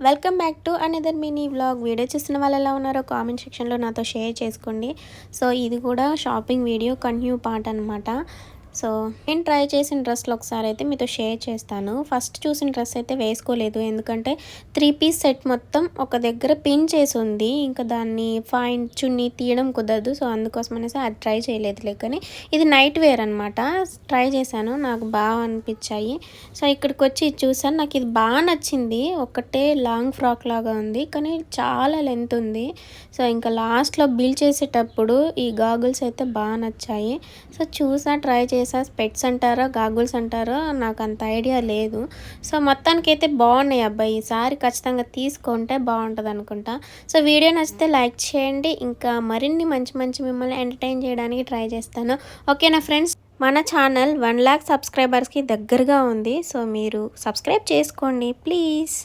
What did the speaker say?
Welcome back to another mini vlog. Video చూస్తున్న వాళ్ళు ఎలా ఉన్నారో కామెంట్ సెక్షన్లో నాతో షేర్ చేసుకోండి. సో ఇది కూడా షాపింగ్ వీడియో కంటిన్యూ పార్ట్ అనమాట. సో నేను ట్రై చేసిన డ్రెస్లో ఒకసారి అయితే మీతో షేర్ చేస్తాను. ఫస్ట్ చూసిన డ్రెస్ అయితే వేసుకోలేదు, ఎందుకంటే 3 పీస్ సెట్ మొత్తం ఒక దగ్గర పిన్ చేసి ఉంది. ఇంకా దాన్ని ఫైన్ చున్నీ తీయడం కుదరదు. సో అందుకోసం అనేసి అది ట్రై చేయలేదు. కానీ ఇది నైట్ వేర్ అనమాట. ట్రై చేశాను, నాకు బాగా అనిపించాయి. సో ఇక్కడికి వచ్చి చూసాను, నాకు ఇది బాగా నచ్చింది. ఒకటే లాంగ్ ఫ్రాక్ లాగా ఉంది, కానీ చాలా లెంత్ ఉంది. సో ఇంకా లాస్ట్లో బిల్ చేసేటప్పుడు ఈ గాగుల్స్ అయితే బాగా నచ్చాయి. సో చూసా, ట్రై చేసా. స్పెట్స్ అంటారా గాగుల్స్ అంటారో నాకు అంత ఐడియా లేదు. సో మొత్తానికైతే బాగున్నాయి అబ్బాయి. ఈసారి ఖచ్చితంగా తీసుకుంటే బాగుంటుంది అనుకుంటా. సో వీడియో నచ్చితే లైక్ చేయండి. ఇంకా మరిన్ని మంచి మంచి మిమ్మల్ని ఎంటర్టైన్ చేయడానికి ట్రై చేస్తాను. ఓకేనా ఫ్రెండ్స్, మన ఛానల్ 1 lakh సబ్స్క్రైబర్స్కి దగ్గరగా ఉంది. సో మీరు సబ్స్క్రైబ్ చేసుకోండి ప్లీజ్.